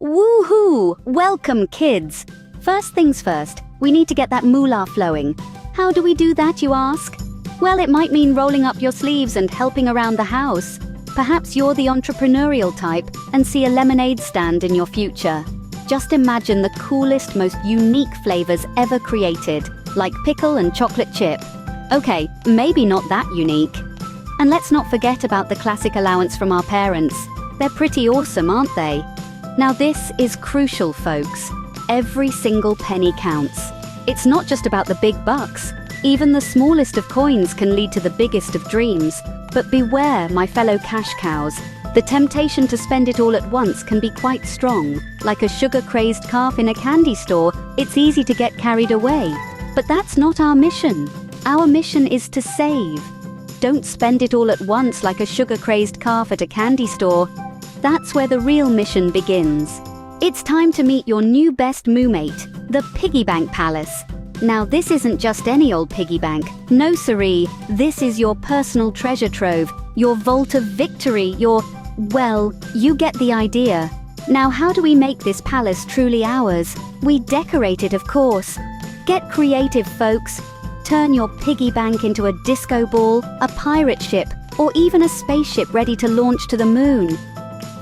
Woohoo! Welcome, kids! First things first, we need to get that moolah flowing. How do we do that, you ask? Well, it might mean rolling up your sleeves and helping around the house. Perhaps you're the entrepreneurial type and see a lemonade stand in your future. Just imagine the coolest, most unique flavors ever created, like pickle and chocolate chip. Okay, maybe not that unique. And let's not forget about the classic allowance from our parents. They're pretty awesome, aren't they? Now this is crucial, folks. Every single penny counts. It's not just about the big bucks. Even the smallest of coins can lead to the biggest of dreams. But beware, my fellow cash cows. The temptation to spend it all at once can be quite strong. Like a sugar-crazed calf in a candy store, it's easy to get carried away. But that's not our mission. Our mission is to save. Don't spend it all at once like a sugar-crazed calf at a candy store. That's where the real mission begins. It's time to meet your new best moo-mate, the Piggy Bank Palace. Now this isn't just any old piggy bank. No siree, this is your personal treasure trove, your vault of victory, well, you get the idea. Now how do we make this palace truly ours? We decorate it, of course. Get creative, folks. Turn your piggy bank into a disco ball, a pirate ship, or even a spaceship ready to launch to the moon.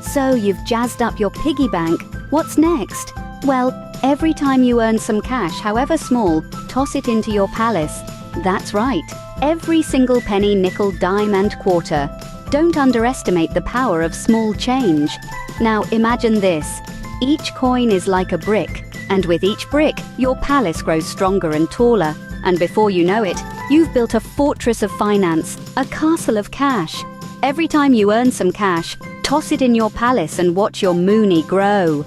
So you've jazzed up your piggy bank. What's next? Well, every time you earn some cash, however small, toss it into your palace. That's right. Every single penny, nickel, dime, and quarter. Don't underestimate the power of small change. Now imagine this. Each coin is like a brick, and with each brick, your palace grows stronger and taller. And before you know it, you've built a fortress of finance, a castle of cash. Every time you earn some cash, toss it in your palace and watch your moonie grow.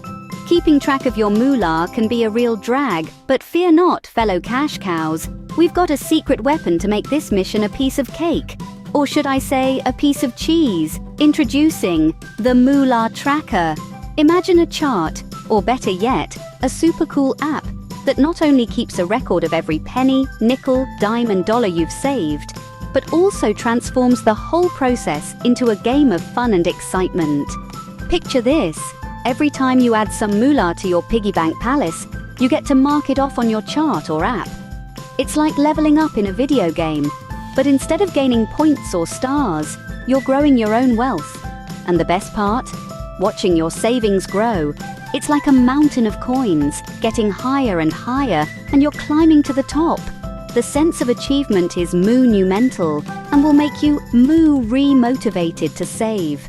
Keeping track of your moolah can be a real drag, but fear not, fellow cash cows. We've got a secret weapon to make this mission a piece of cake. Or should I say, a piece of cheese. Introducing the Moolah Tracker. Imagine a chart, or better yet, a super cool app that not only keeps a record of every penny, nickel, dime, and dollar you've saved, but also transforms the whole process into a game of fun and excitement. Picture this. Every time you add some moolah to your piggy bank palace, you get to mark it off on your chart or app. It's like leveling up in a video game, but instead of gaining points or stars, you're growing your own wealth. And the best part? Watching your savings grow. It's like a mountain of coins, getting higher and higher, and you're climbing to the top. The sense of achievement is monumental and will make you re-motivated to save.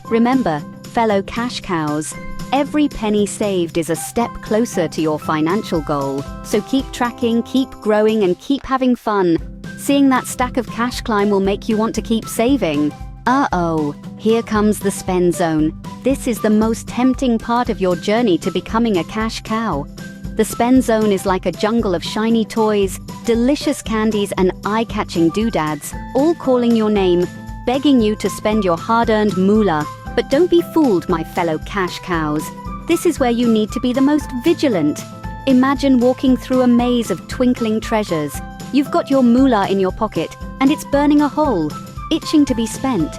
Remember, fellow cash cows, every penny saved is a step closer to your financial goal. So keep tracking, keep growing, and keep having fun. Seeing that stack of cash climb will make you want to keep saving. Uh-oh, here comes the spend zone. This is the most tempting part of your journey to becoming a cash cow. The spend zone is like a jungle of shiny toys, delicious candies, and eye-catching doodads, all calling your name, begging you to spend your hard-earned moolah. But don't be fooled, my fellow cash cows. This is where you need to be the most vigilant. Imagine walking through a maze of twinkling treasures. You've got your moolah in your pocket, and it's burning a hole, itching to be spent.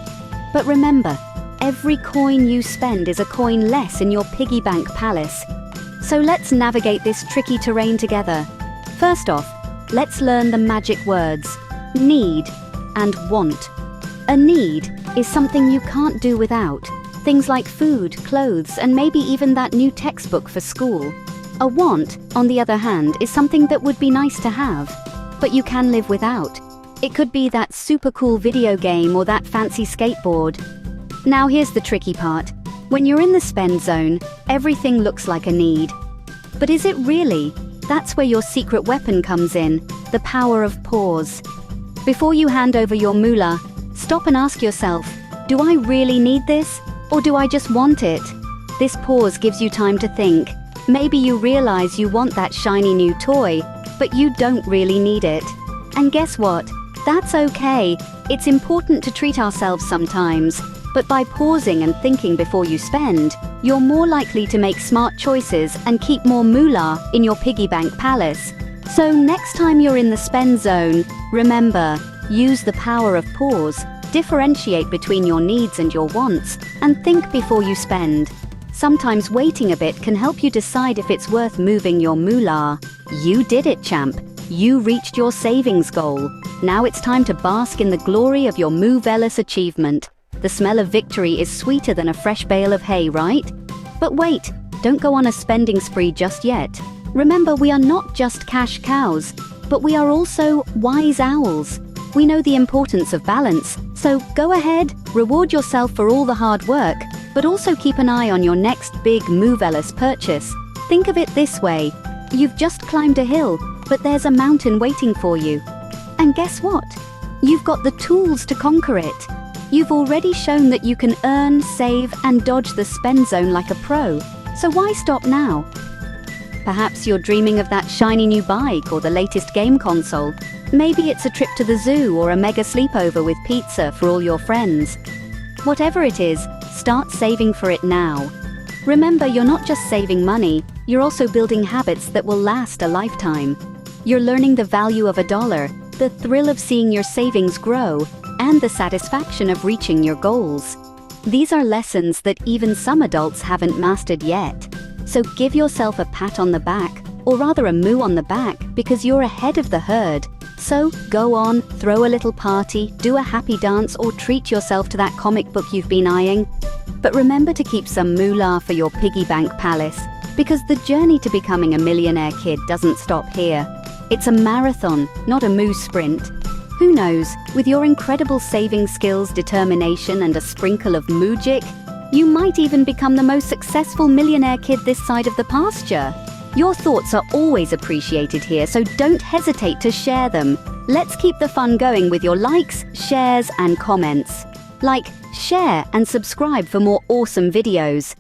But remember, every coin you spend is a coin less in your piggy bank palace. So let's navigate this tricky terrain together. First off, let's learn the magic words, need and want. A need is something you can't do without. Things like food, clothes, and maybe even that new textbook for school. A want, on the other hand, is something that would be nice to have, but you can live without. It could be that super cool video game or that fancy skateboard. Now here's the tricky part. When you're in the spend zone, everything looks like a need. But is it really? That's where your secret weapon comes in, the power of pause. Before you hand over your moolah, stop and ask yourself, do I really need this? Or do I just want it? This pause gives you time to think. Maybe you realize you want that shiny new toy, but you don't really need it. And guess what? That's okay. It's important to treat ourselves sometimes. But by pausing and thinking before you spend, you're more likely to make smart choices and keep more moolah in your piggy bank palace. So next time you're in the spend zone, remember, use the power of pause, differentiate between your needs and your wants, and think before you spend. Sometimes waiting a bit can help you decide if it's worth moving your moolah. You did it, champ. You reached your savings goal. Now it's time to bask in the glory of your moveless achievement. The smell of victory is sweeter than a fresh bale of hay, right? But wait, don't go on a spending spree just yet. Remember, we are not just cash cows, but we are also wise owls. We know the importance of balance, so go ahead, reward yourself for all the hard work, but also keep an eye on your next big moveless purchase. Think of it this way. You've just climbed a hill, but there's a mountain waiting for you. And guess what? You've got the tools to conquer it. You've already shown that you can earn, save, and dodge the spend zone like a pro. So why stop now? Perhaps you're dreaming of that shiny new bike or the latest game console. Maybe it's a trip to the zoo or a mega sleepover with pizza for all your friends. Whatever it is, start saving for it now. Remember, you're not just saving money, you're also building habits that will last a lifetime. You're learning the value of $1, the thrill of seeing your savings grow, and the satisfaction of reaching your goals. These are lessons that even some adults haven't mastered yet. So give yourself a pat on the back, or rather a moo on the back, because you're ahead of the herd. So go on, throw a little party, do a happy dance, or treat yourself to that comic book you've been eyeing. But remember to keep some moolah for your piggy bank palace, because the journey to becoming a millionaire kid doesn't stop here. It's a marathon, not a moo sprint. Who knows, with your incredible saving skills, determination, and a sprinkle of moojic, you might even become the most successful millionaire kid this side of the pasture. Your thoughts are always appreciated here, so don't hesitate to share them. Let's keep the fun going with your likes, shares, and comments. Like, share, and subscribe for more awesome videos.